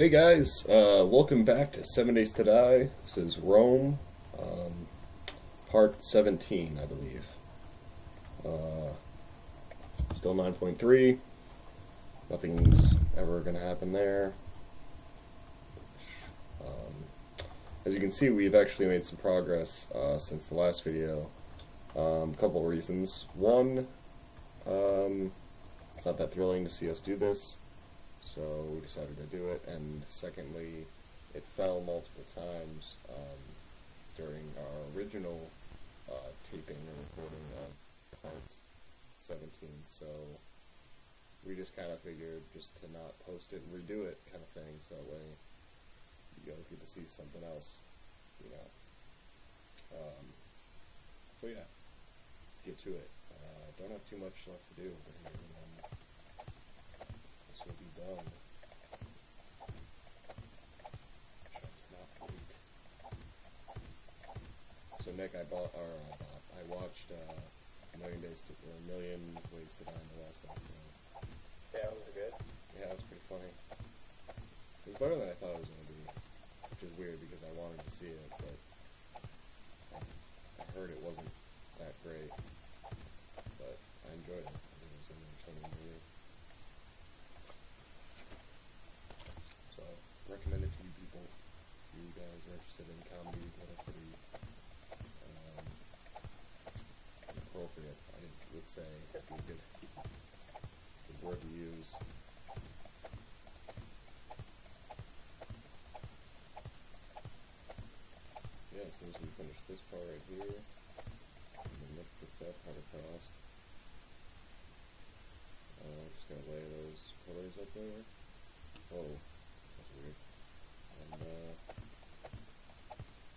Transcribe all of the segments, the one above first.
Hey guys, welcome back to 7 Days to Die. This is Rome, part 17, I believe. Still 9.3. Nothing's ever going to happen there. As you can see, we've actually made some progress since the last video. A couple of reasons. One, it's not that thrilling to see us do this, so we decided to do it. And secondly, it fell multiple times during our original taping and recording of part 17, so we just kind of figured just to not post it and redo it kind of thing, so that way you guys get to see something else, you know. So yeah, let's get to it. Don't have too much left to do over here, and then this will be done. So Nick, I watched A Million Ways to Die in the West last night. Yeah, was it good? Yeah, it was pretty funny. It was better than I thought it was going to be, which is weird because I wanted to see it, but I heard it wasn't that great. But I enjoyed it. It was an entertaining movie. So, recommend it to you people. If you guys are interested in comedies that are pretty appropriate, I would say would be a good word to use. Yeah, as soon as we finish this part right here, and then Nick puts that part across. Just gonna lay those colors up there. Oh, that's weird. And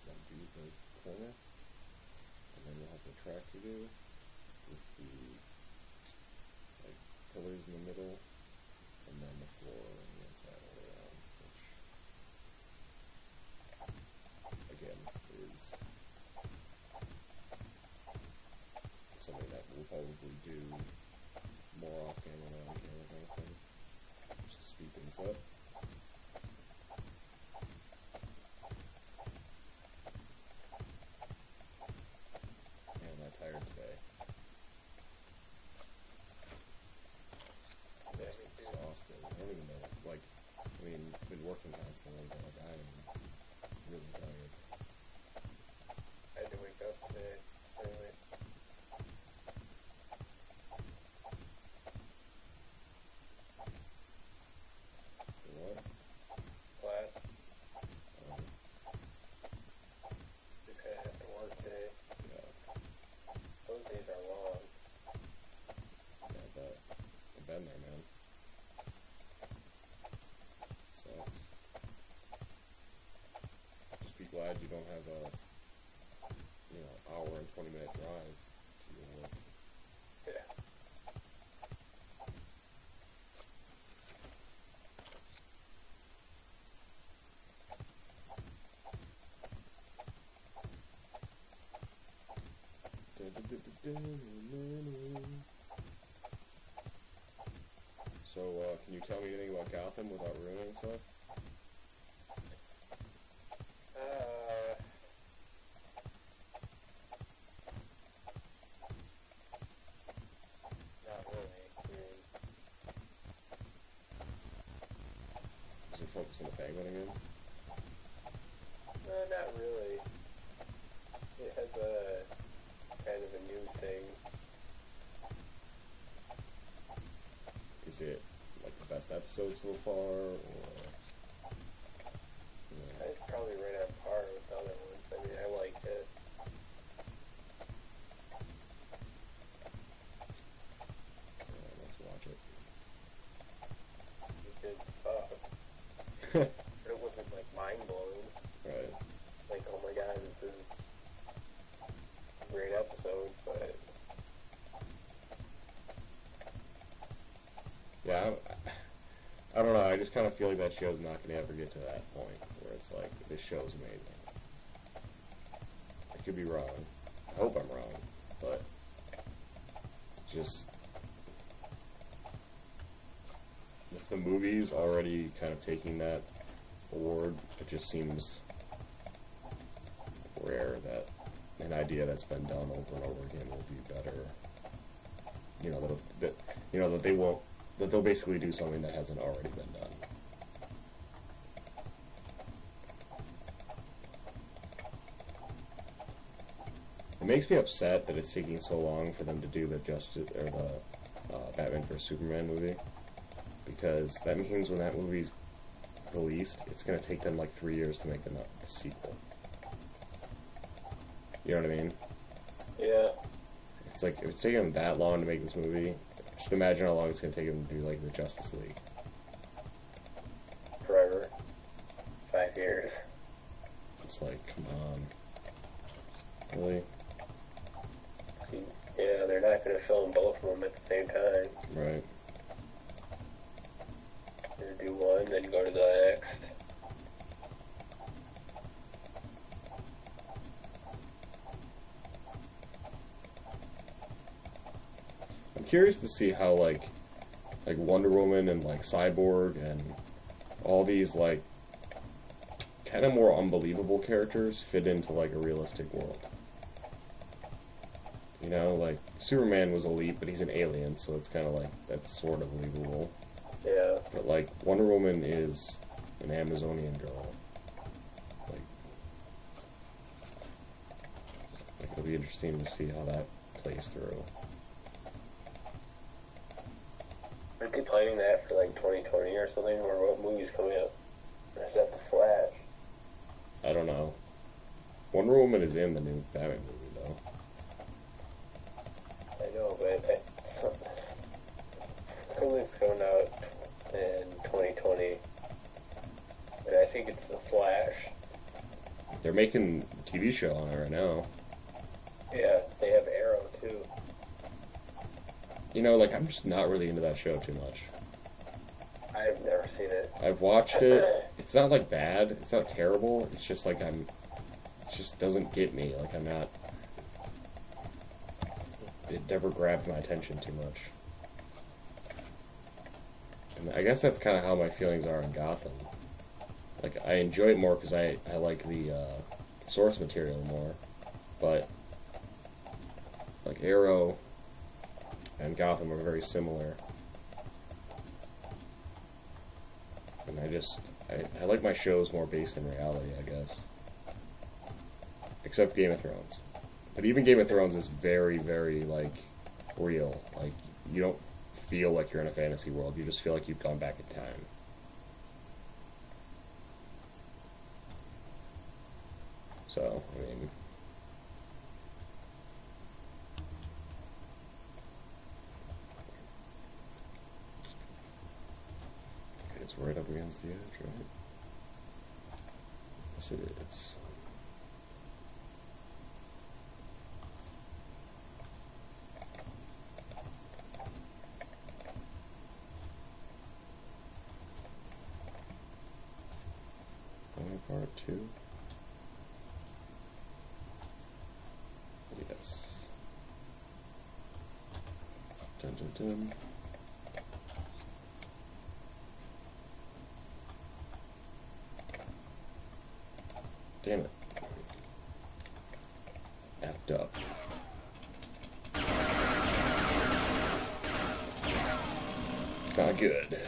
that'll be the corner. And then we'll have the track to do with the pillars in the middle, and then the floor on the inside all the way around, which again is something that we'll probably do more off camera than on camera kind of thing, just to speed things up. Man, I'm not tired today. Exhausted. I don't even know. I've been working constantly, but I am really tired. I had to wake up today early. For what? Class. Just gonna have to work today. Yeah. Those days are long. Yeah, but I've been there, man. Sucks. Just be glad you don't have a, hour and 20-minute drive to your work. Yeah. So, can you tell me anything about Gotham without ruining stuff? Not really. I mean, Does it focus on the Penguin again? not really. It has a kind of a new thing. Is it like the best episode so far, or? It's probably right on par with the other ones. I mean, I liked it. Let's watch it. It did suck. But it wasn't like mind-blowing. Right. Like, oh my god, this is a great episode, but Yeah, I don't know. I just kind of feel like that show's not going to ever get to that point where it's like, this show's amazing. I could be wrong. I hope I'm wrong, but just with the movies already kind of taking that award. It just seems rare that an idea that's been done over and over again will be better. You know, that they'll basically do something that hasn't already been done. It makes me upset that it's taking so long for them to do the Batman vs Superman movie, because that means when that movie's released, it's going to take them like 3 years to make the sequel. You know what I mean? Yeah. It's like, if it's taking them that long to make this movie, just imagine how long it's going to take them to do like the Justice League. Forever. 5 years. It's like, come on. Really? See, yeah, they're not going to film both of them at the same time. Right. They're going to do one, then go to the next. I'm curious to see how like Wonder Woman and like Cyborg and all these like kind of more unbelievable characters fit into like a realistic world. You know, like Superman was elite, but he's an alien, so it's kind of like that's sort of believable. Yeah. But like Wonder Woman is an Amazonian girl. Like it'll be interesting to see how that plays through. Aren't they planning that for like 2020 or something? Or what movie's coming up? Or is that The Flash? I don't know. Wonder Woman is in the new Batman movie, though. I know, but something's coming out in 2020. And I think it's The Flash. They're making a TV show on it right now. Yeah, they have Arrow, too. You know, like, I'm just not really into that show too much. I've never seen it. I've watched it. It's not, like, bad. It's not terrible. It's just, like, it just doesn't get me. Like, I'm not... It never grabbed my attention too much. And I guess that's kind of how my feelings are in Gotham. Like, I enjoy it more because I like the source material more. But, like, Arrow and Gotham are very similar. And I like my shows more based in reality, I guess. Except Game of Thrones. But even Game of Thrones is very, very, like, real. Like, you don't feel like you're in a fantasy world. You just feel like you've gone back in time. So, I mean... It's right up against the edge, right? Yes, it is. Only part 2? Yes. Dun dun dun. Damn it. Effed up. It's not good. Yeah.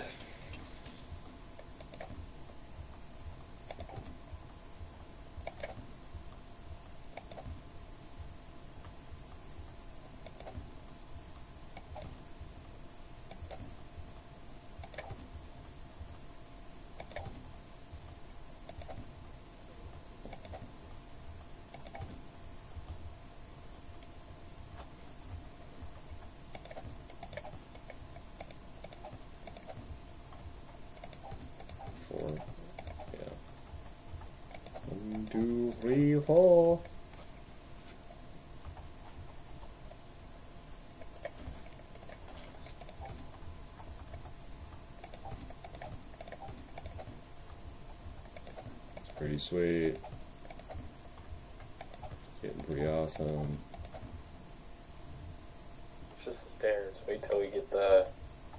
1, 2, 3, 4. It's pretty sweet. Getting pretty awesome. It's just the stairs. Wait till we get the...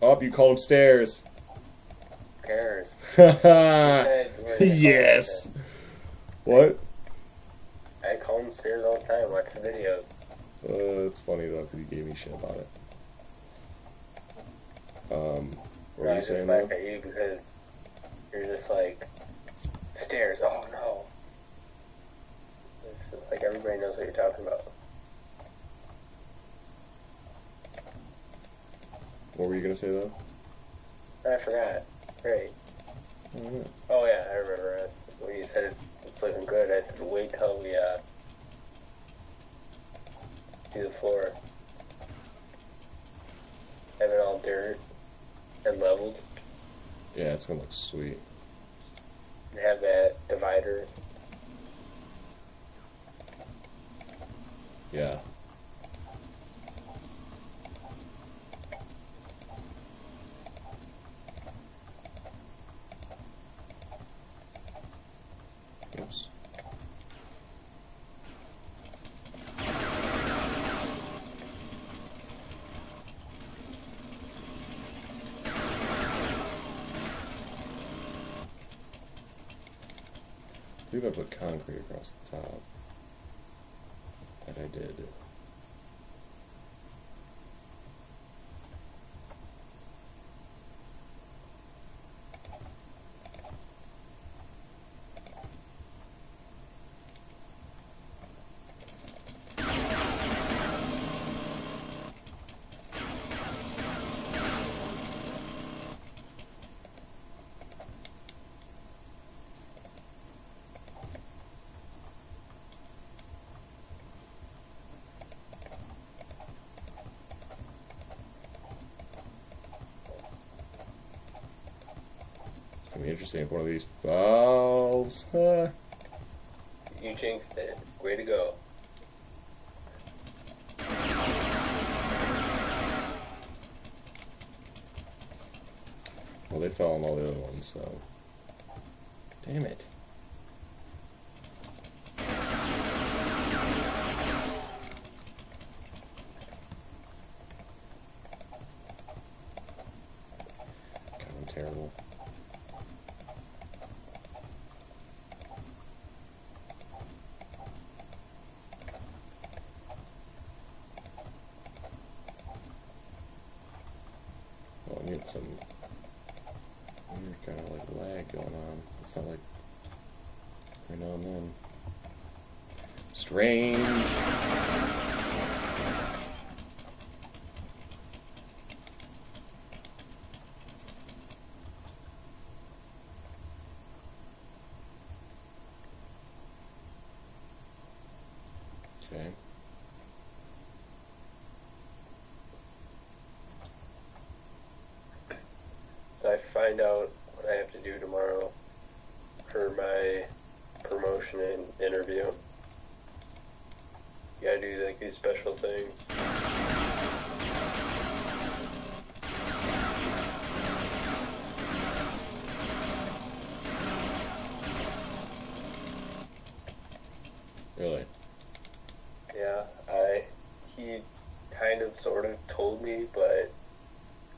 Oh, you call them stairs. cares? You said we're gonna Yes. What? I call them stairs all the time. Watch the videos. It's funny though because you gave me shit about it. What are I you just saying laugh though? at you because you're just like stairs. Oh no! It's just like everybody knows what you're talking about. What were you gonna say though? I forgot. Great. Oh, Oh yeah, I remember. When you said it's looking good, I said wait till we do the floor. Have it all dirt and leveled. yeah, it's gonna look sweet. And have that divider. Yeah. Oops. I believe I put concrete across the top. That I did. It's gonna be interesting if one of these falls. You jinxed it. Way to go. Well, they fell on all the other ones, so. Damn it. God, I'm terrible. Well, I need some weird kind of like lag going on. It's not like every now and then. Strange. Okay. So I find out what I have to do tomorrow for my promotion and interview. You gotta do like these special things. Really? Yeah, he kind of sort of told me, but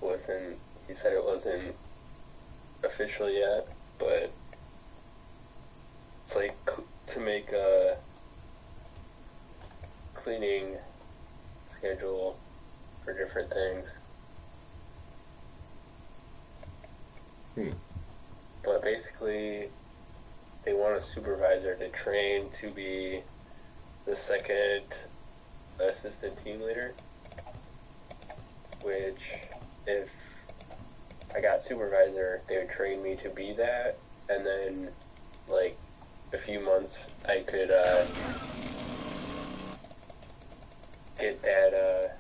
wasn't, he said it wasn't official yet, but it's like to make a cleaning schedule for different things. But basically, they want a supervisor to train to be the second assistant team leader, which if I got supervisor, they would train me to be that, and then like a few months I could get that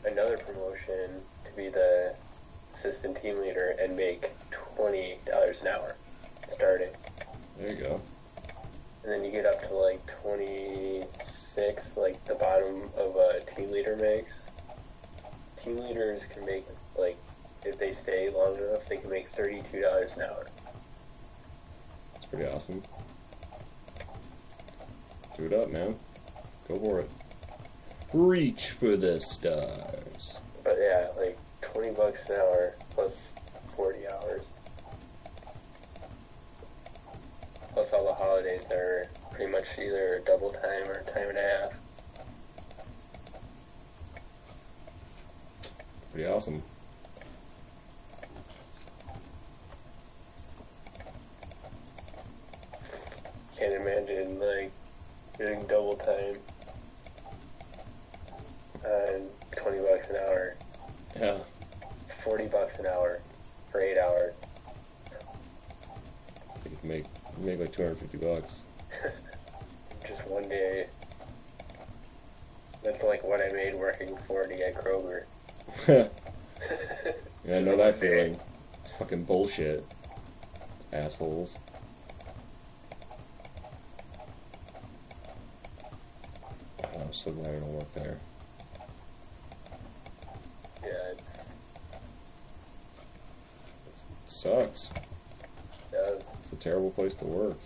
another promotion to be the assistant team leader and make $20 an hour starting. There you go. And then you get up to like 26, like the bottom of a team leader makes. Team leaders can make, like, if they stay long enough, they can make $32 an hour. That's pretty awesome. Do it up, man. Go for it. Reach for the stars. But yeah, like $20 an hour plus 40 hours. plus all the holidays are pretty much either double time or time and a half. Pretty awesome. Can't imagine, like, getting double time on $20 an hour. Yeah. It's $40 an hour for 8 hours. You can make like $250. Just one day. That's like what I made working 40 at Kroger. Yeah, I know that feeling. It's fucking bullshit. Assholes. I'm so glad I don't work there. Yeah, it Sucks. does. It's a terrible place to work.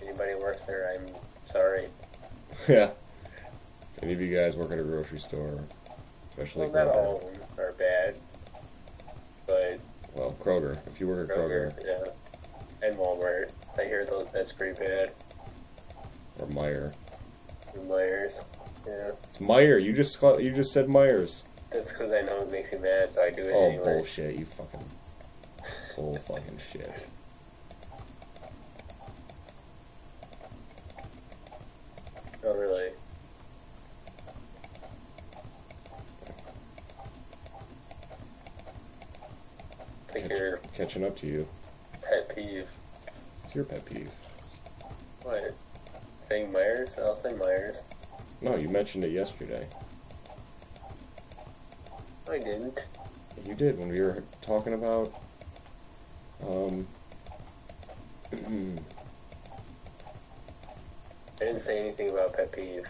Anybody works there, I'm sorry. Yeah. If any of you guys work at a grocery store, especially Well, not Kroger. all of them are bad, but Well, Kroger. If you work at Kroger yeah, and Walmart, I hear that's pretty bad. or Meijer. And Myers, yeah. It's Meijer. You just said Myers. That's because I know it makes you mad, so I do it Oh, anyway. bullshit. You fucking bull fucking shit. Oh, really? I think your Catching up to you. pet peeve. It's your pet peeve. What? Saying Myers? I'll say Myers. No, you mentioned it yesterday. I didn't. You did when we were talking about I didn't say anything about pet peeve.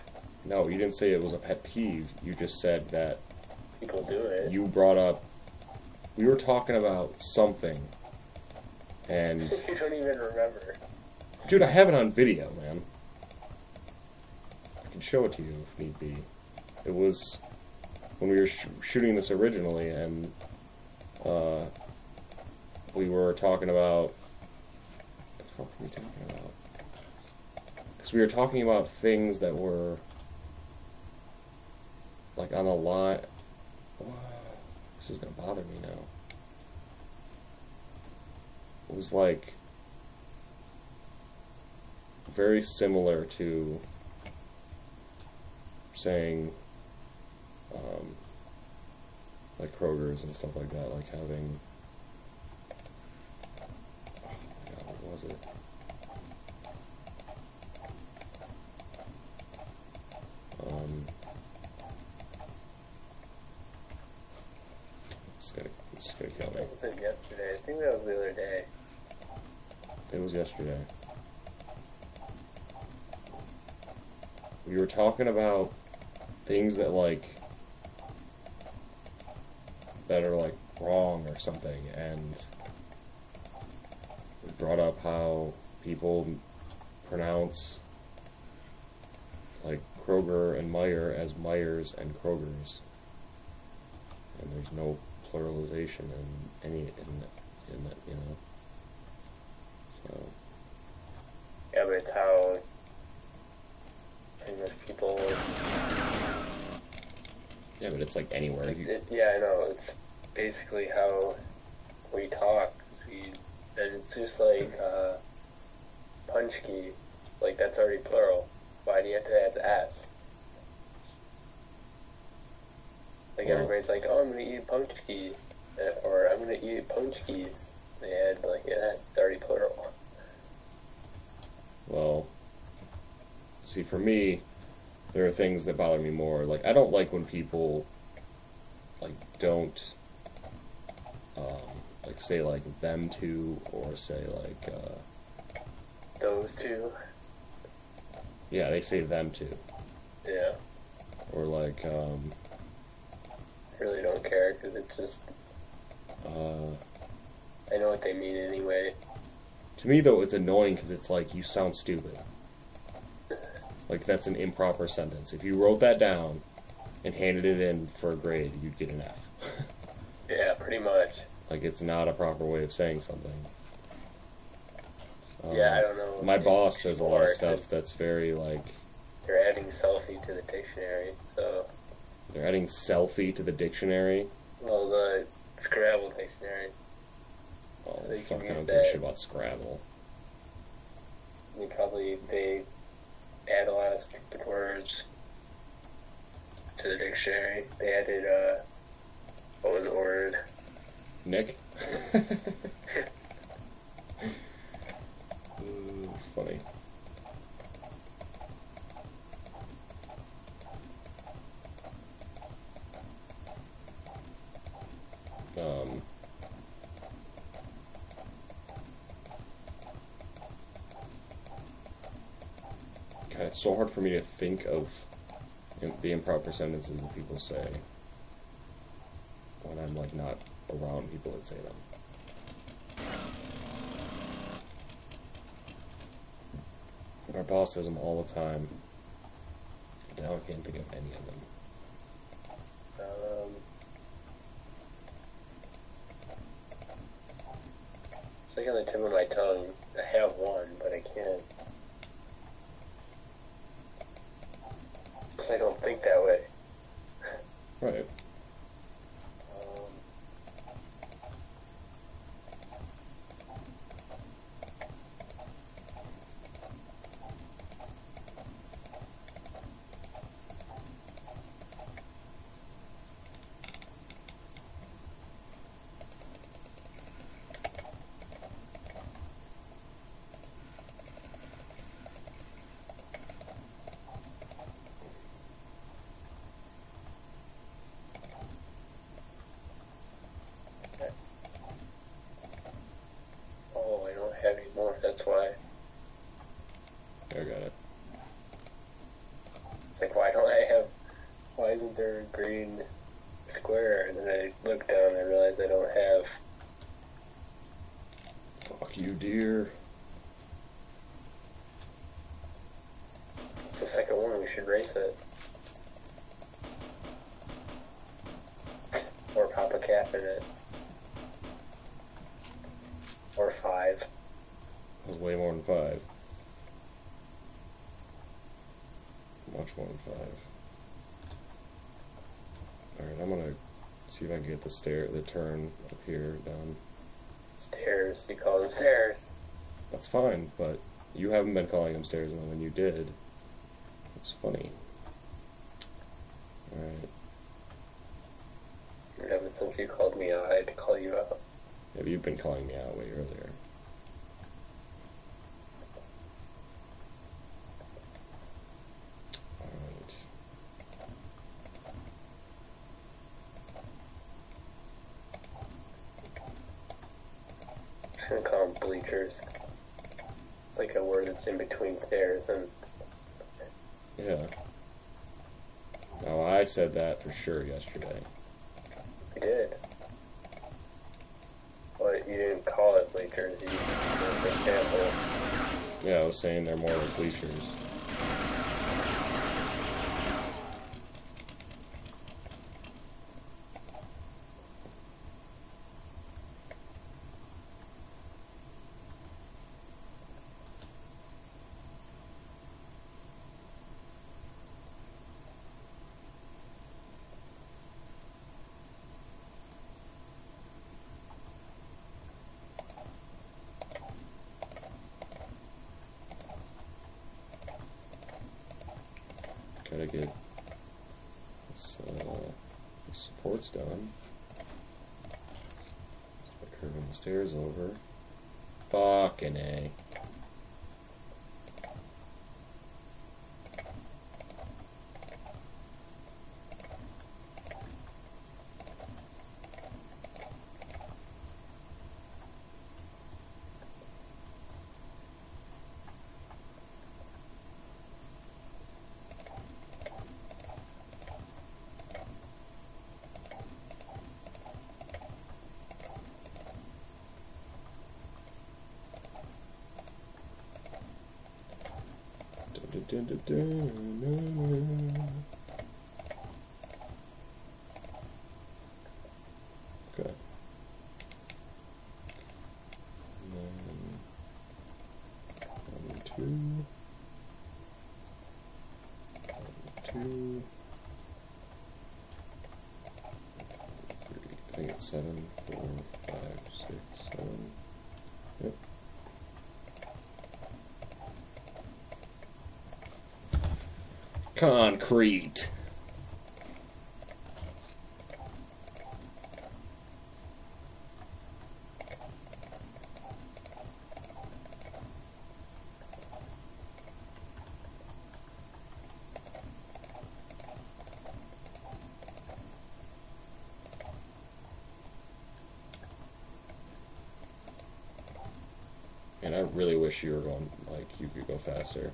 no, you didn't say it was a pet peeve. You just said that People do it. you brought up, we were talking about something, and You don't even remember. dude, I have it on video, man. I can show it to you if need be. It was when we were shooting this originally, and we were talking about, what the fuck were we talking about? Because we were talking about things that were like on the line. This is gonna bother me now. It was like very similar to saying like Kroger's and stuff like that, like having, oh my god, what was it? It's gonna kill me. That was it yesterday. I think that was the other day. It was yesterday. We were talking about things that that are like wrong or something, and we brought up how people pronounce like Kroger and Meijer as Myers and Kroger's, and there's no pluralization in any in that, you know. So Yeah, but it's how pretty much people. yeah, but it's like anywhere. Yeah, I know. It's basically how we talk. And it's just like punch key. Like, that's already plural. Why do you have to add the S? Like, Well, everybody's like, oh, I'm going to eat a punch key. Or I'm going to eat punch keys. They add, like, an S. It's already plural. well, see, for me, there are things that bother me more. Like, I don't like when people, like, don't, like, say, like, them two, or say, like, Those two. yeah, they say them two. Yeah. Or, like, I really don't care, because it's just, I know what they mean anyway. to me, though, it's annoying because it's like, you sound stupid. Like, that's an improper sentence. If you wrote that down and handed it in for a grade, you'd get an F. Yeah, pretty much. Like, it's not a proper way of saying something. Yeah, I don't know. My boss says a lot of stuff It's- that's very, like... They're adding selfie to the dictionary, so... They're adding selfie to the dictionary? Well, the Scrabble dictionary. Oh, So you fuck, can I use don't give a that. shit about Scrabble. They add a lot of stupid words to the dictionary. They added, what was the word? Nick? It's funny. God, it's so hard for me to think of the improper sentences that people say when I'm, like, not around people that say them. Our boss says them all the time. Now I can't think of any of them. It's like on the tip of my tongue. I have one, but I can't. Because I don't think that way. Right. Oh, I don't have any more. That's why. I got it. It's like, why isn't there a green square? And then I look down and I realize I don't have. Fuck you, dear. It's the second one. We should race it. Or pop a cap in it. Or 5. That was way more than 5. Much more than 5. Alright, I'm gonna see if I can get the turn up here done. Stairs. You call them stairs. That's fine, but you haven't been calling them stairs, and then when you did, it's funny. Alright. Ever since you called me out, I had to call you out. Yeah, but you've been calling me out way earlier. Alright. I'm just gonna call them bleachers. It's like a word that's in between stairs and... Yeah. Now, I said that for sure yesterday. You did. But you didn't call it bleachers, you used an example. Yeah, I was saying they're more like bleachers. Gotta get this, the supports done. Start curving the stairs over. Fucking A. Dun, dun, dun, dun, dun. Okay. And then 2. 2. 3. I think it's 7, 4, 5, 6, 7. Yep. Concrete. And I really wish you were going, like, you could go faster.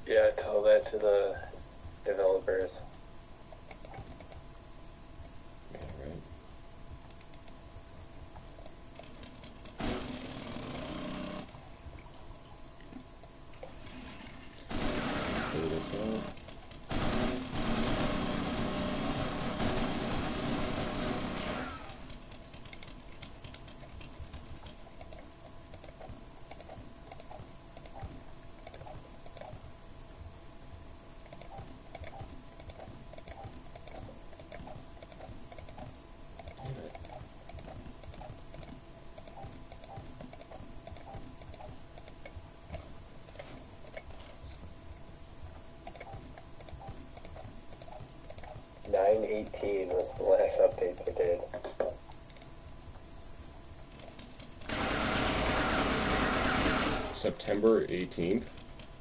Yeah, tell that to the developers. Yeah, right. Figure this out. Damn it. .9.18 was the last update they did. September 18th?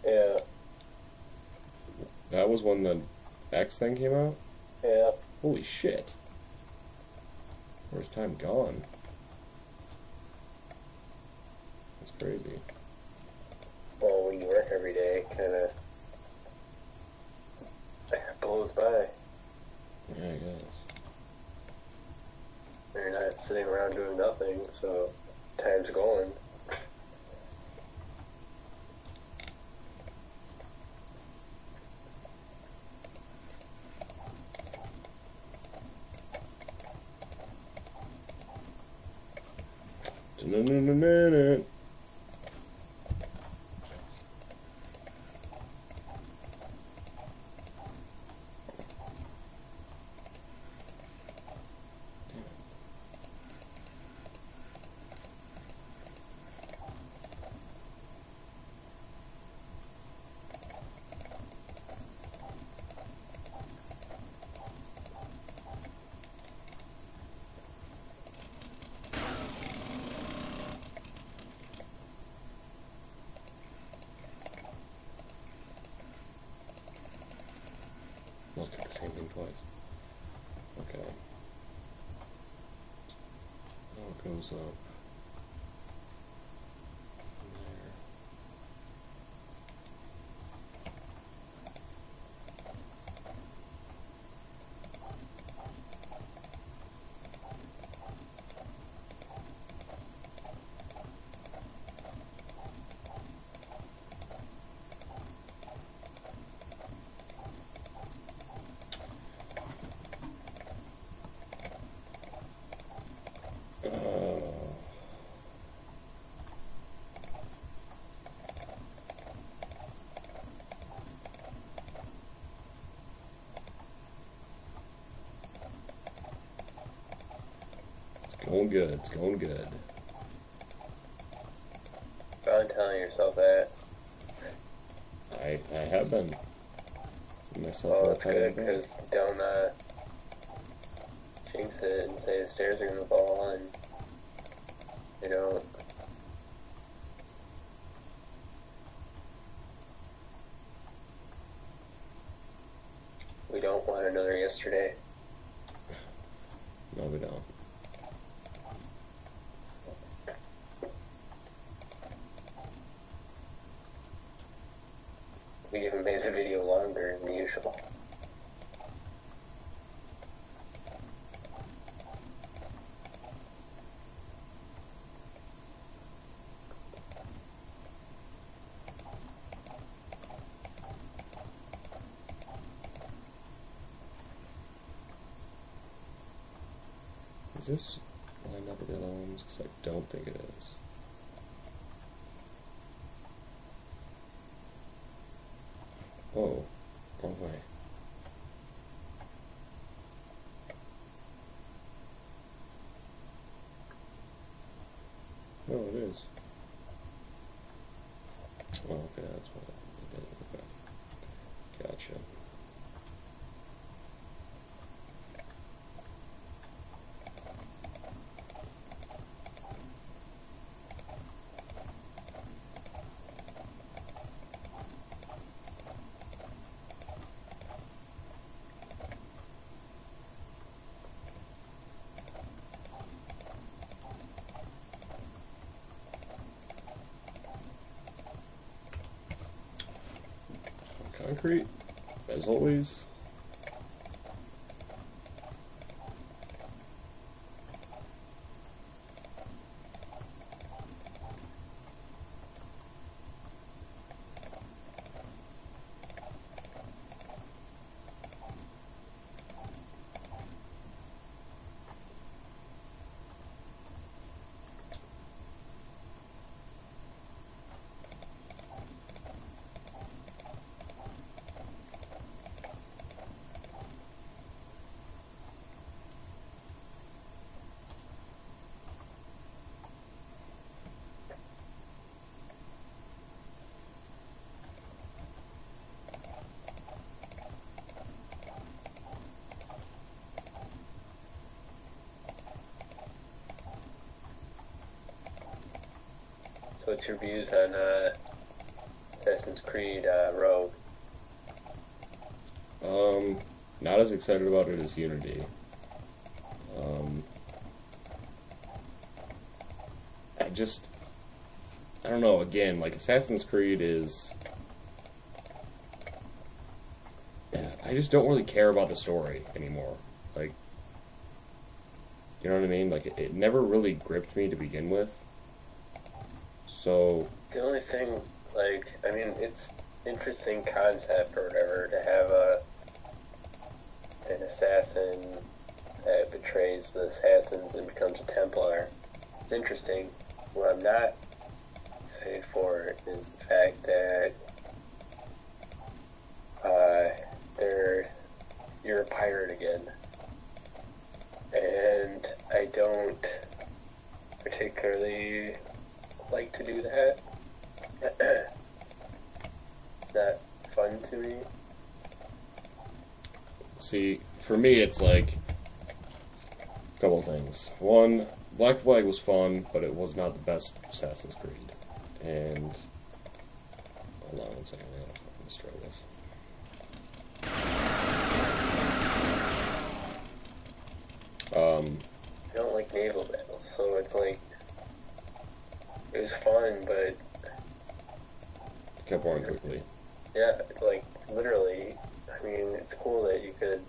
Yeah, That was when the X thing came out? yeah. Holy shit. Where's time gone? That's crazy. Well, when you work every day, kind of blows by. Yeah, I guess. You're not sitting around doing nothing, so time's going. Da-na-na-na-na-na. Looked at the same thing twice. Okay. Now it goes up. There. It's going good. It's going good. I'm telling yourself that. I have been. Give myself Well, that that's type good, of thing. because don't jinx it and say the stairs are gonna fall, and they don't. We don't want another yesterday. No, we don't. We even made the video longer than usual. Is this lined up with the other ones? Because I don't think it is. Whoa, wrong way. No, it is. Oh, okay, that's what it did. Okay. Gotcha. Concrete, as always. So what's your views on Assassin's Creed Rogue? Not as excited about it as Unity. I don't know, again, like, Assassin's Creed is... I just don't really care about the story anymore. Like, you know what I mean? Like, it never really gripped me to begin with. So... The only thing, like, I mean, it's interesting concept or whatever to have an assassin that betrays the assassins and becomes a Templar. It's interesting. What I'm not excited for is the fact that you're a pirate again. And I don't particularly like to do that. It's not fun to me. See, for me, it's like a couple of things. One, Black Flag was fun, but it was not the best Assassin's Creed. And hold on one second, I gotta fucking destroy this. I don't like naval battles, so it's like it was fun, but It kept boring quickly. yeah, like literally. I mean, it's cool that you could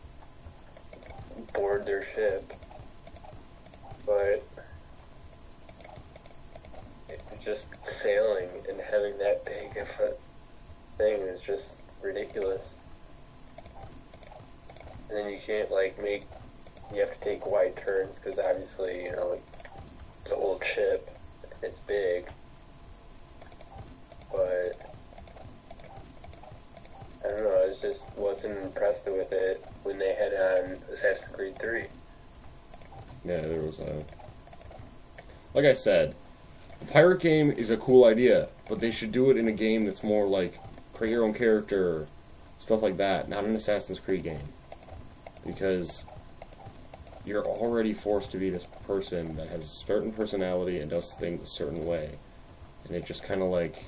board their ship, but just sailing and having that big of a thing is just ridiculous. And then you can't you have to take wide turns because obviously, it's an old ship, it's big, but I don't know, I just wasn't impressed with it when they had on Assassin's Creed 3. Yeah, there was a... Like I said, a pirate game is a cool idea, but they should do it in a game that's more like create your own character, stuff like that, not an Assassin's Creed game. Because you're already forced to be this person that has a certain personality and does things a certain way. And it just kind of like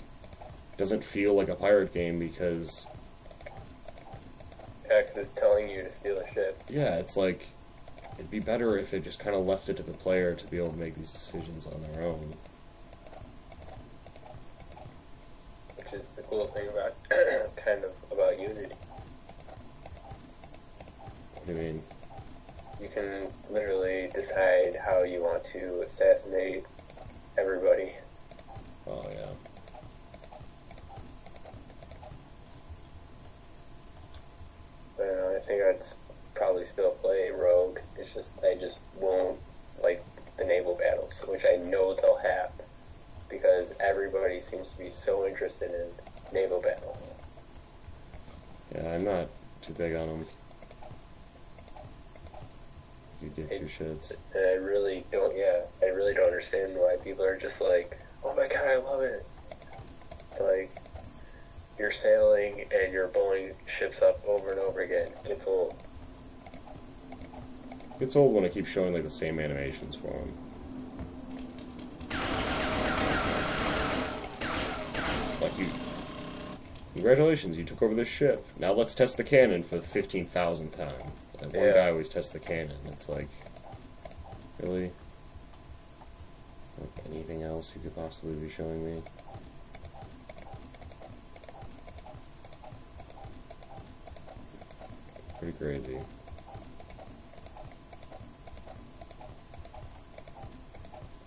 doesn't feel like a pirate game because... Yeah, because it's telling you to steal a ship. Yeah, it's like, it'd be better if it just kind of left it to the player to be able to make these decisions on their own. Which is the cool thing about, about Unity. What do you mean? You can literally decide how you want to assassinate everybody. Oh, yeah. But I think I'd probably still play Rogue. It's just, I just won't I know they'll have, because everybody seems to be so interested in naval battles. Yeah, I'm not too big on them. You give two shits. And I really don't understand why people are just like, oh my god, I love it. It's like, you're sailing and you're blowing ships up over and over again. It's old. It's old when I keep showing like the same animations for them. Like you, congratulations, you took over this ship. Now let's test the cannon for the 15,000th time. Like one guy always tests the cannon. It's like, really? Like anything else you could possibly be showing me? Pretty crazy.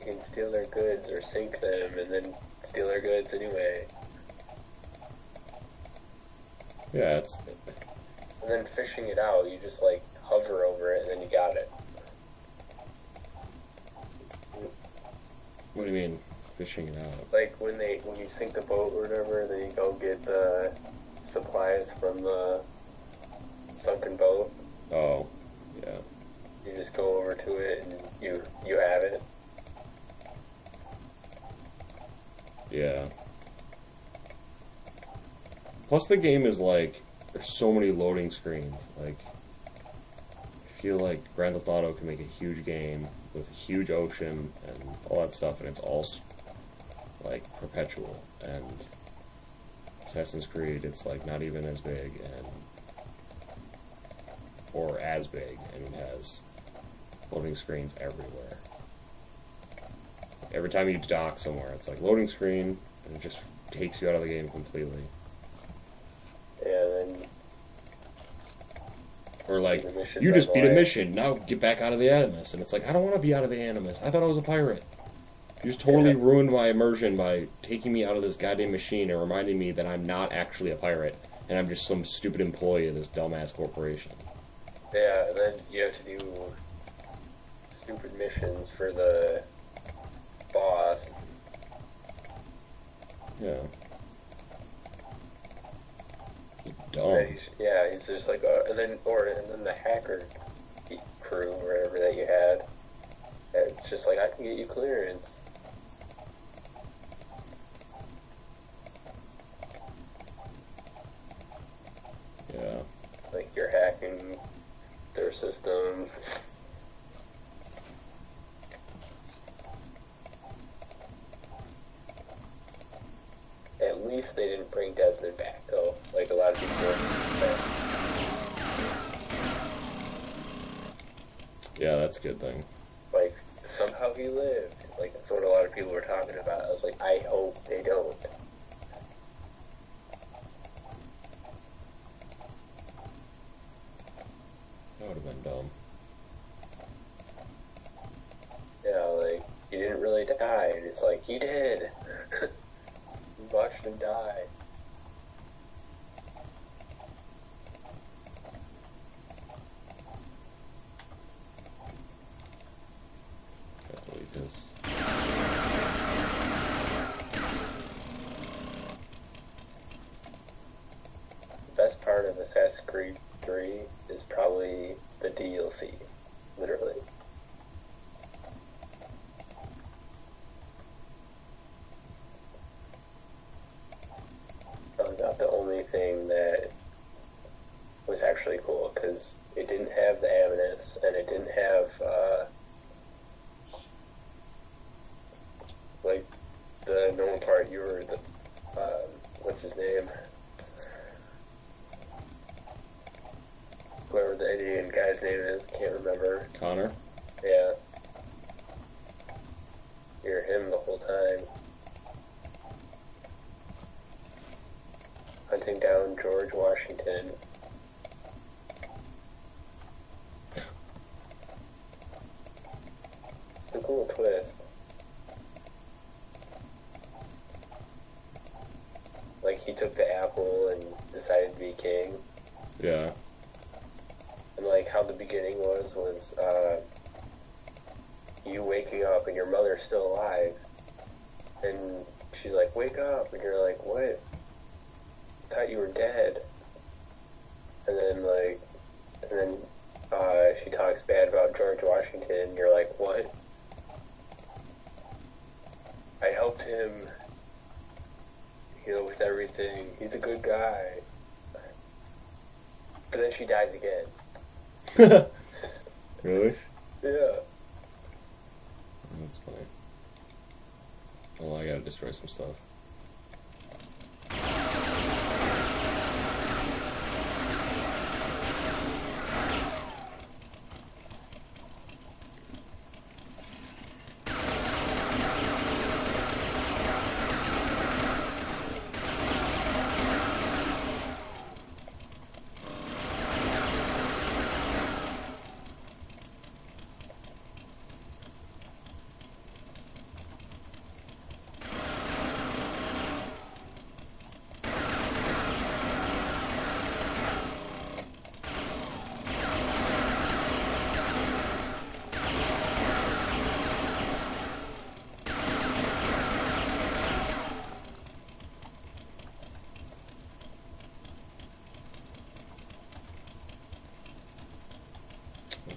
You can steal their goods or sink them and then steal their goods anyway. Yeah, it's... And then fishing it out, you just like hover over it and then you got it. What do you mean, fishing it out? Like when you sink the boat or whatever, then you go get the supplies from the sunken boat. Oh, yeah. You just go over to it and you have it. Yeah. Plus the game is like, there's so many loading screens. Like, I feel like Grand Theft Auto can make a huge game with a huge ocean and all that stuff, and it's all like perpetual. And Assassin's Creed, it's like not even as big or as big, and it has loading screens everywhere. Every time you dock somewhere, it's like loading screen, and it just takes you out of the game completely. Yeah, then... Or like, you just beat a mission, now get back out of the Animus. And it's like, I don't want to be out of the Animus. I thought I was a pirate. You just totally ruined my immersion by taking me out of this goddamn machine and reminding me that I'm not actually a pirate, and I'm just some stupid employee of this dumbass corporation. Yeah, and then you have to do stupid missions for the boss. Yeah. Dumb. He's just like, and then the hacker crew or whatever that you had. It's just like, I can get you clearance. Yeah. Like you're hacking their system. At least they didn't bring Desmond back, though. Like a lot of people were. Yeah, that's a good thing. Like, somehow he lived. Like, that's what a lot of people were talking about. I was like, I hope they don't. That would have been dumb. Yeah, like, he didn't really die. And it's like, he did. You watched him die. Gotta delete this. The best part of Assassin's Creed 3 is probably the DLC. Literally. Not the only thing that was actually cool, because it didn't have the Aminus, and it didn't have, like, the known part, you were the, what's his name? Whoever the Indian guy's name is, can't remember. Connor? Yeah. You're him the whole time. Hunting down George Washington. It's a cool twist. Like, he took the apple and decided to be king. Yeah. And, like, how the beginning was, you waking up and your mother's still alive, and she's like, wake up, and you're like, what? I thought you were dead. And then she talks bad about George Washington, and you're like, what? I helped him, with everything. He's a good guy. But then she dies again. Really? Yeah. That's funny. Well, I gotta destroy some stuff.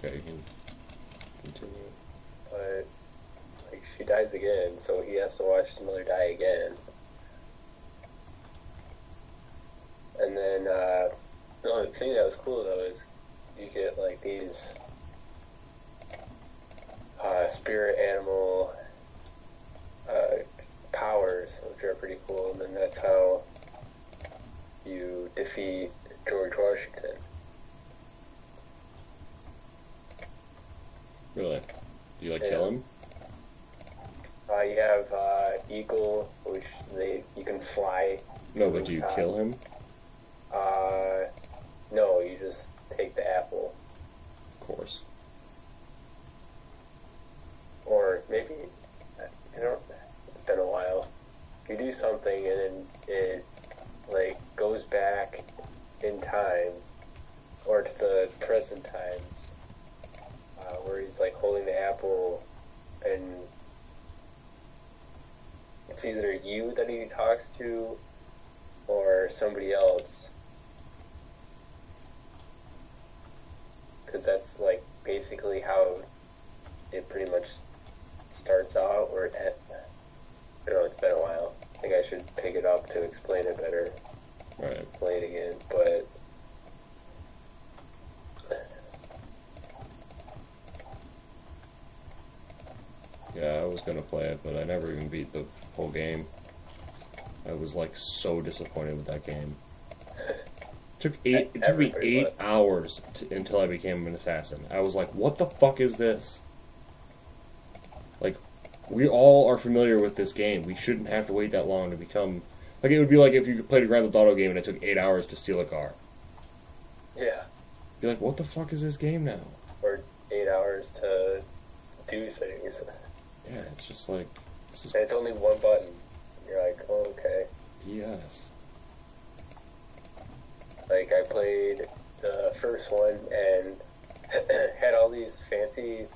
Okay, you can continue. But, she dies again, so he has to watch his mother die again. And then, the only thing that was cool, though, is you get, these spirit animal powers, which are pretty cool, and then that's how you defeat George Washington. Really? Do you kill him? You have Eagle, which you can fly. No, but do you kill him? No, you just take the apple. Of course. Or maybe, it's been a while. You do something and then it, goes back in time, or to the present time, where he's, holding the apple, and it's either you that he talks to, or somebody else. Because that's, basically how it pretty much starts out, or it's been a while. I think I should pick it up to explain it better. Right. Play it again, but... Yeah, I was gonna play it, but I never even beat the whole game. I was so disappointed with that game. It took me 8 hours until I became an assassin. I was like, what the fuck is this? We all are familiar with this game. We shouldn't have to wait that long to become... it would be like if you played a Grand Theft Auto game and it took 8 hours to steal a car. Yeah. You're like, what the fuck is this game now? Or 8 hours to do things. Yeah, it's just like... And it's only one button. You're like, oh, okay. Yes. I played the first one and had all these fancy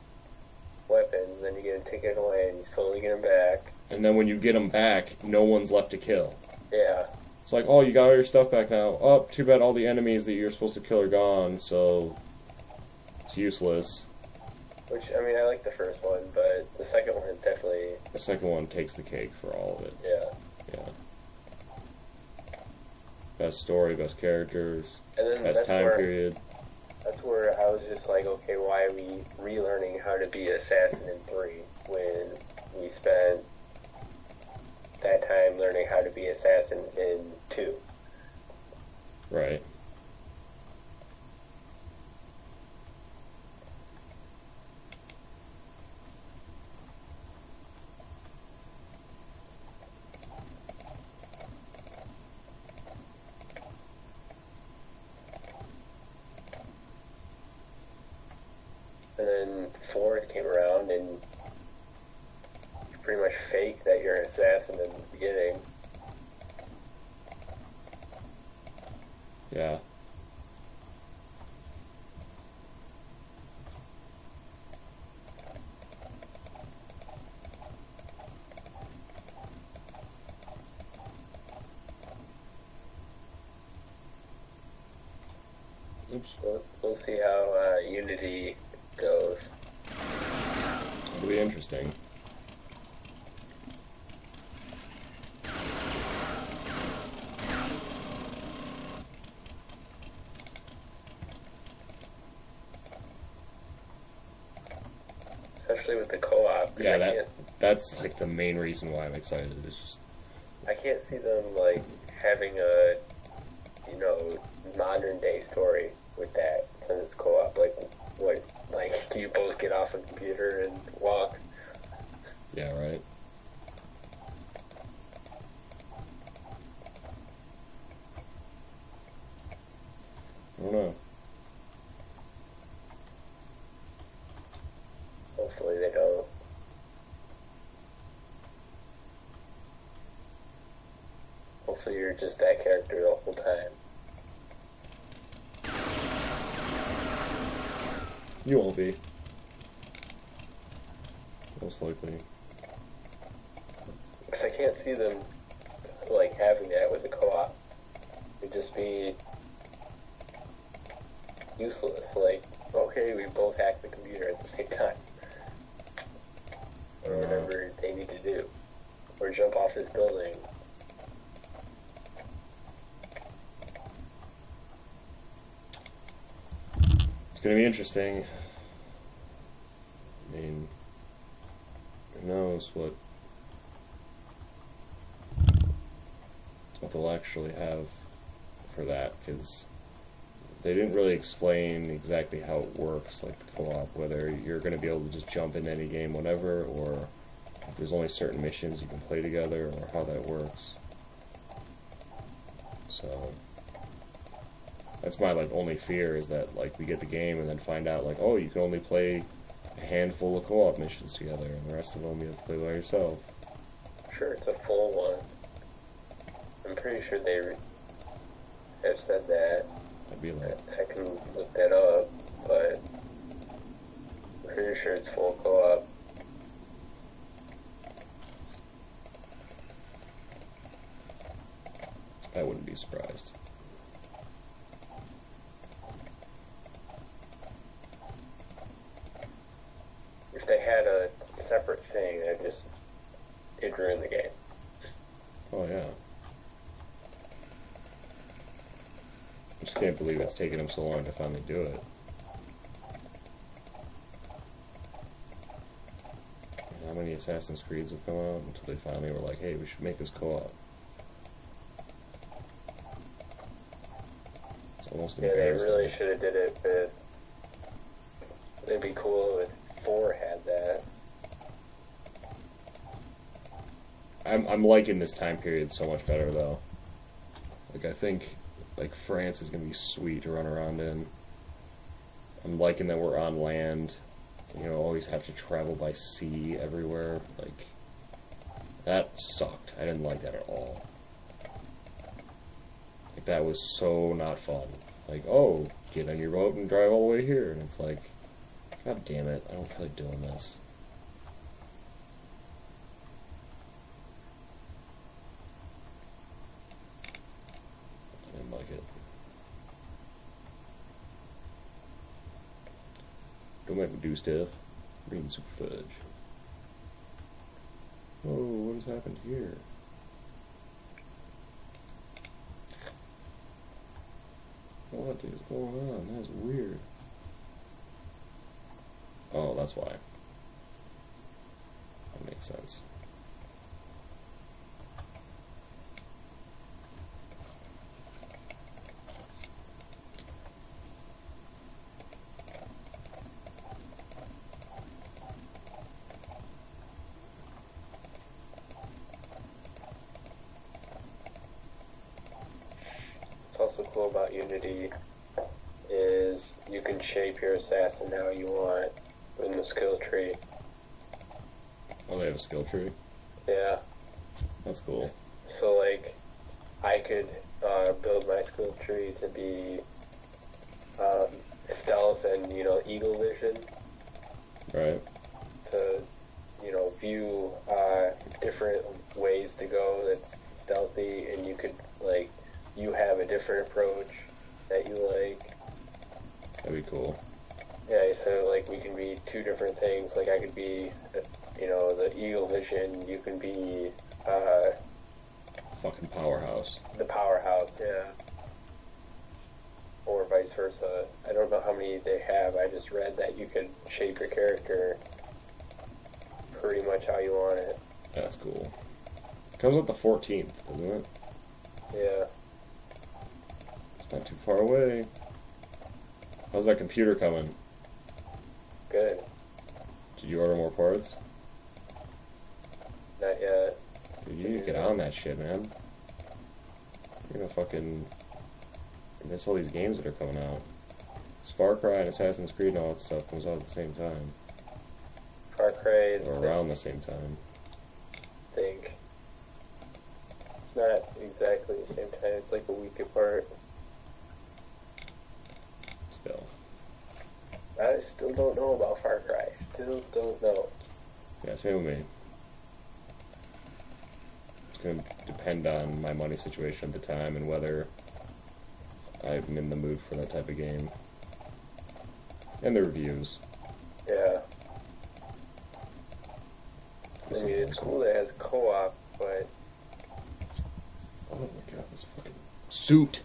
weapons, then you get a ticket away and you slowly get them back. And then when you get them back, no one's left to kill. Yeah. It's like, oh, you got all your stuff back now. Oh, too bad all the enemies that you're supposed to kill are gone, so it's useless. Which, I like the first one, but the second one is definitely... The second one takes the cake for all of it. Yeah. Yeah. Best story, best characters, and then best time period. That's where I was just like, okay, why are we relearning how to be assassin in 3 when we spent that time learning how to be assassin in 2? Right. And then 4 came around, and you pretty much fake that you're an assassin in the beginning. Yeah. Oops. We'll see how Unity goes. It'll be interesting. Especially with the co-op. Yeah, that's like the main reason why I'm excited. It's just I can't see them like having a modern day story with that since it's co-op. Like what? Like do you both get off a computer and walk? yeah, right. I don't know. Hopefully they don't. Hopefully you're just that character the whole time. You won't be. Most likely. Because I can't see them like having that with a co-op. It'd just be useless. Like, okay, we both hack the computer at the same time. Or whatever they need to do. Or jump off this building. It's gonna be interesting. I mean, who knows what they'll actually have for that, because they didn't really explain exactly how it works, like the co-op, whether you're going to be able to just jump in any game whenever, or if there's only certain missions you can play together, or how that works. So that's my like only fear, is that like we get the game and then find out like, oh, you can only play a handful of co-op missions together, and the rest of them you have to play by yourself. Sure, it's a full one. I'm pretty sure they have said that. I'd be like, I can look that up, but I'm pretty sure it's full co-op. I wouldn't be surprised. If they had a separate thing, it'd ruin the game. Oh yeah. I just can't believe it's taken them so long to finally do it. How many Assassin's Creeds have come out until they finally were like, hey, we should make this co-op. It's almost Yeah, they embarrassing. really should have did it with... It'd be cool if 4 had that. I'm liking this time period so much better, though. Like, I think like France is gonna be sweet to run around in. I'm liking that we're on land. You know, always have to travel by sea everywhere. Like, that sucked. I didn't like that at all. Like, that was so not fun. Like, oh, get on your boat and drive all the way here, and it's like, god damn it, I don't feel like doing this. I didn't like it. Don't make me do stuff. Green super fudge. Oh, what has happened here? What is going on? That's weird. Oh, that's why. That makes sense. What's also cool about Unity is you can shape your assassin how you want in the skill tree. Oh, they have a skill tree? Yeah. That's cool. So, like, I could build my skill tree to be stealth and, eagle vision. Right. To, view different ways to go that's stealthy, and you could, like, you have a different approach that you like. That'd be cool. Yeah, so like we can be two different things. Like I could be, the Eagle Vision. You can be Fucking powerhouse. the Powerhouse. Yeah. Or vice versa. I don't know how many they have. I just read that you could shape your character pretty much how you want it. That's cool. Comes out the 14th, doesn't it? Yeah. It's not too far away. How's that computer coming? Good. Did you order more parts? Not yet. Dude, you need to get on that shit, man. You're gonna fucking miss all these games that are coming out. It's Far Cry and Assassin's Creed and all that stuff comes out at the same time. Far Cry is Or around the same time. I think. It's not exactly the same time. It's like a week apart. Still. I still don't know about Far Cry. Still don't know. Yeah, same with me. It's gonna depend on my money situation at the time and whether I'm in the mood for that type of game. And the reviews. Yeah. I mean, it's cool that it has co-op, but... Oh my god, this fucking suit!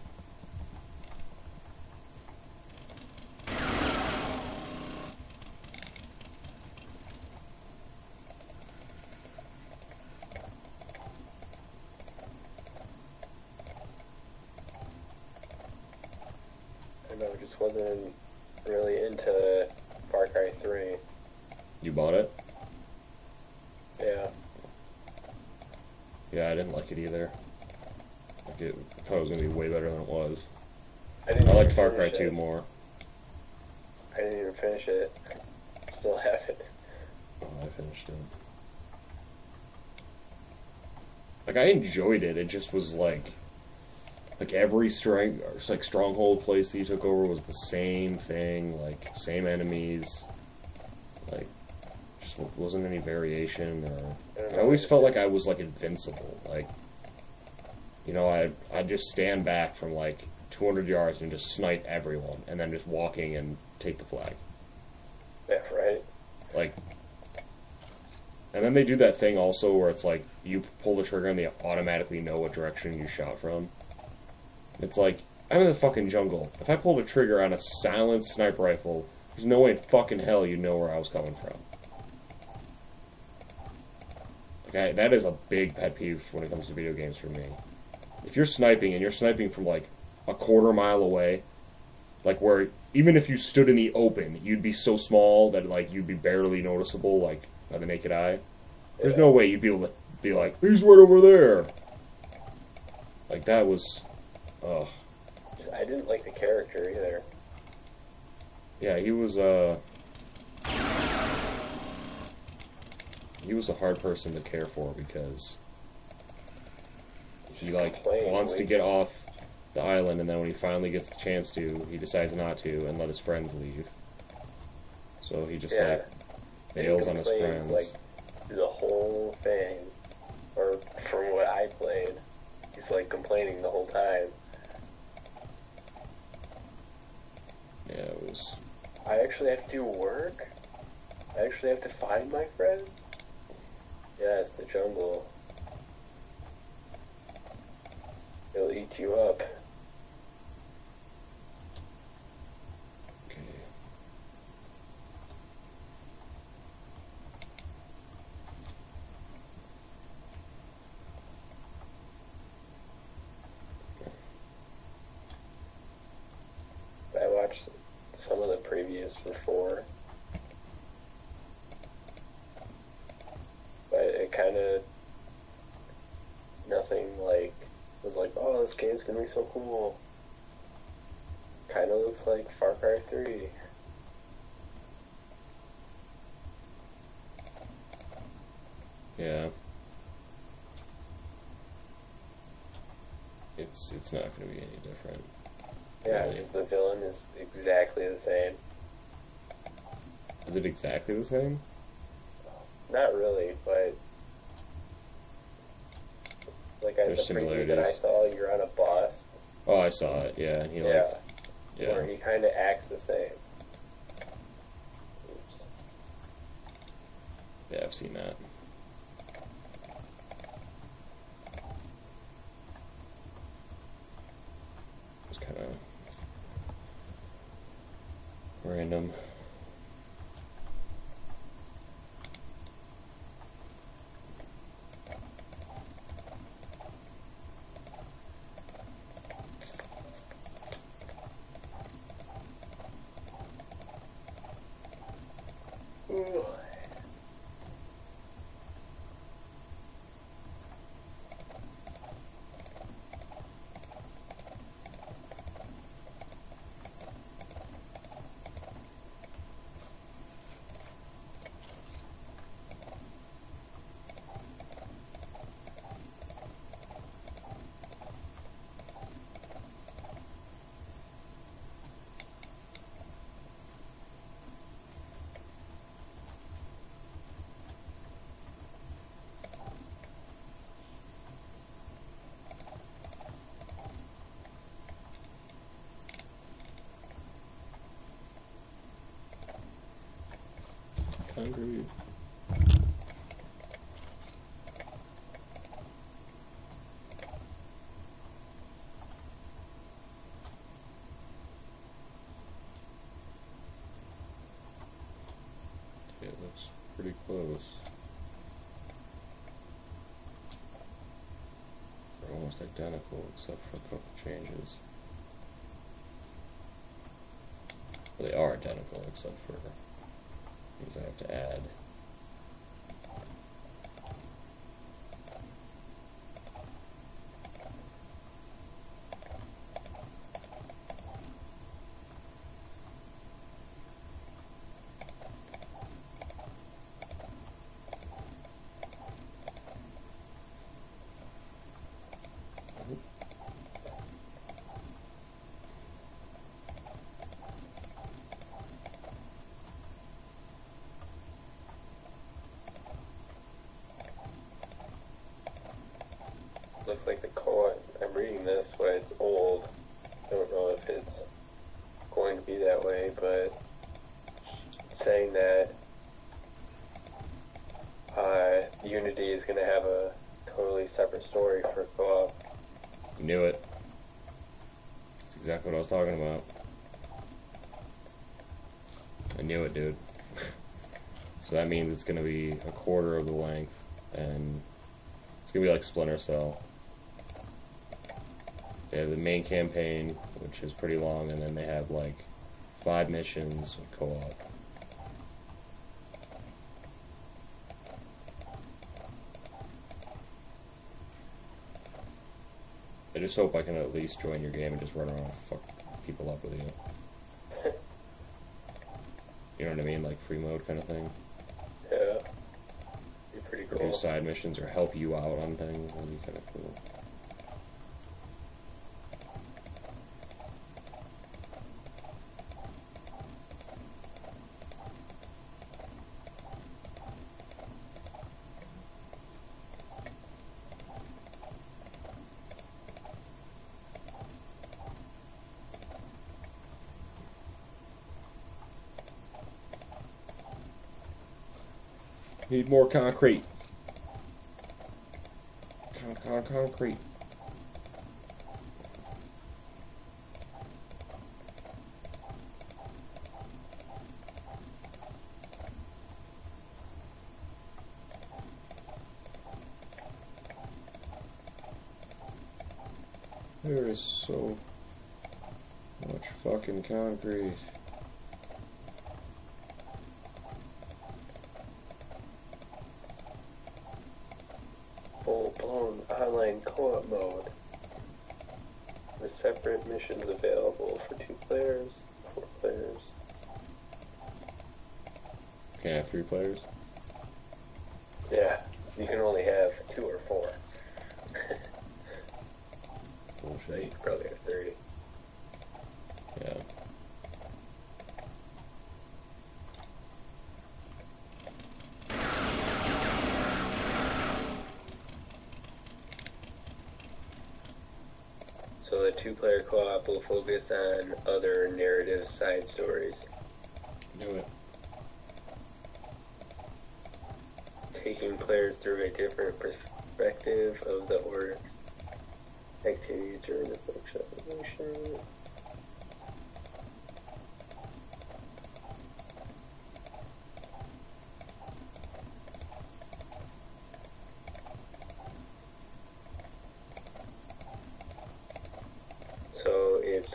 I know, just wasn't really into Far Cry 3. You bought it? Yeah. Yeah, I didn't like it either. I thought it was gonna be way better than it was. I I liked Far Cry 2 more. I didn't even finish it. Still haven't. Oh, I finished it. Like, I enjoyed it. It just was like every stronghold place that you took over was the same thing, like same enemies. Like, just wasn't any variation. Or I always felt like I was like invincible. Like, I'd just stand back from like 200 yards and just snipe everyone, and then just walking and take the flag. Yeah, right. Like, and then they do that thing also where it's like you pull the trigger and they automatically know what direction you shot from. It's like, I'm in the fucking jungle. If I pulled a trigger on a silent sniper rifle, there's no way in fucking hell you'd know where I was coming from. Like, that is a big pet peeve when it comes to video games for me. If you're sniping and you're sniping from like a quarter mile away, like where even if you stood in the open, you'd be so small that like you'd be barely noticeable, like by the naked eye. There's no way you'd be able to be like, he's right over there. Like, that was, ugh. I didn't like the character either. Yeah, he was a hard person to care for because he like wants to get off the island, and then when he finally gets the chance to, he decides not to and let his friends leave. So he just like bails on his friends. Like the whole thing, or from what I played, he's like complaining the whole time. Yeah, it was. I actually have to do work. I actually have to find my friends. Yeah, it's the jungle. It'll eat you up. Okay. I watched some of the previews for 4. But it kind of... Nothing like... was like, oh, this game's gonna be so cool. Kind of looks like Far Cry 3. Yeah. It's not going to be any different. Yeah, because the villain is exactly the same. Is it exactly the same? Not really, but... Like, There's the preview that I similarities. saw, you're on a bus. Oh, I saw it. Yeah, and he like, Yeah. where he kind of acts the same. Oops. Yeah, I've seen that. It's kind of random. Ooh. Concrete. It looks pretty close. They're almost identical except for a couple changes. Well, they are identical except for things I have to add. Looks like the co-op, I'm reading this, but it's old. I don't know if it's going to be that way, but it's saying that Unity is going to have a totally separate story for co-op. You knew it. That's exactly what I was talking about. I knew it, dude. So that means it's going to be a quarter of the length, and it's going to be like Splinter Cell. They have the main campaign, which is pretty long, and then they have like 5 missions with co-op. I just hope I can at least join your game and just run around and fuck people up with you. You know what I mean? Like free mode kind of thing. Yeah. Be pretty Or cool. do side missions or help you out on things. That'd be kind of cool. Need more concrete. Concrete. There is so much fucking concrete. Full-blown online co-op mode with separate missions available for 2 players, 4 players. Can't have 3 players? Yeah, you can only have 2 or 4. Bullshit. You could probably have 3. Yeah. So So the two-player co-op will focus on other narrative side stories. Do it. Taking players through a different perspective of the order activities during the workshop evolution. So it's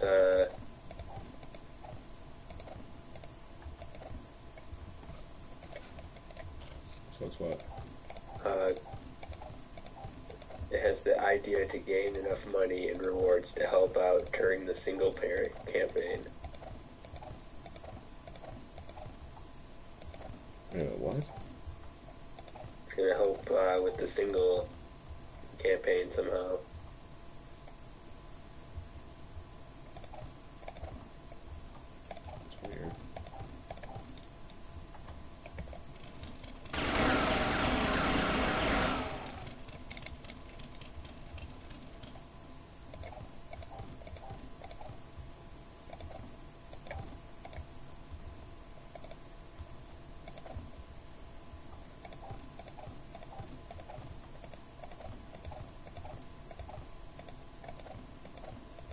So it's what? it has the idea to gain enough money and rewards to help out during the single player campaign. What? It's gonna help with the single campaign somehow. That's weird.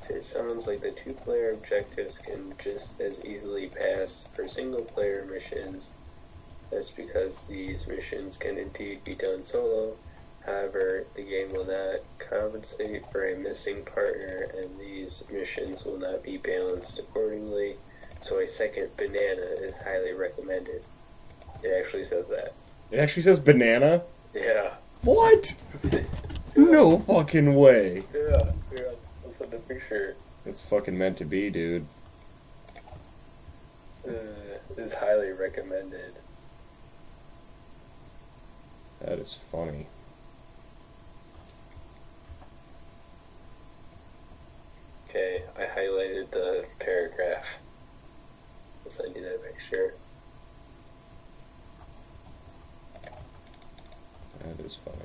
It sounds like the two-player objectives can just as easily pass for single-player missions. That's because these missions can indeed be done solo. However, the game will not compensate for a missing partner, and these missions will not be balanced accordingly, so a second banana is highly recommended. It actually says that. It actually says banana? Yeah. What? No fucking way. Yeah. That's in the picture. It's fucking meant to be, dude. Is highly recommended. That is funny. Okay, I highlighted the paragraph. I'll send you that picture. That is funny.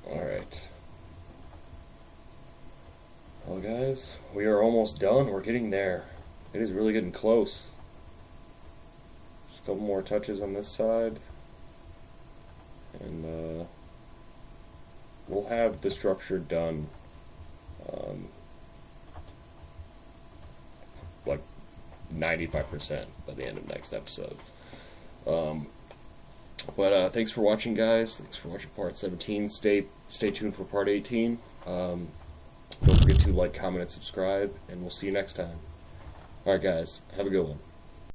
Alright. Well, guys, we are almost done. We're getting there. It is really getting close. Just a couple more touches on this side. And we'll have the structure done. Like 95% by the end of next episode. But thanks for watching, guys. Thanks for watching part 17. Stay tuned for part 18. Don't forget to like, comment, and subscribe, and we'll see you next time. Alright, guys. Have a good one.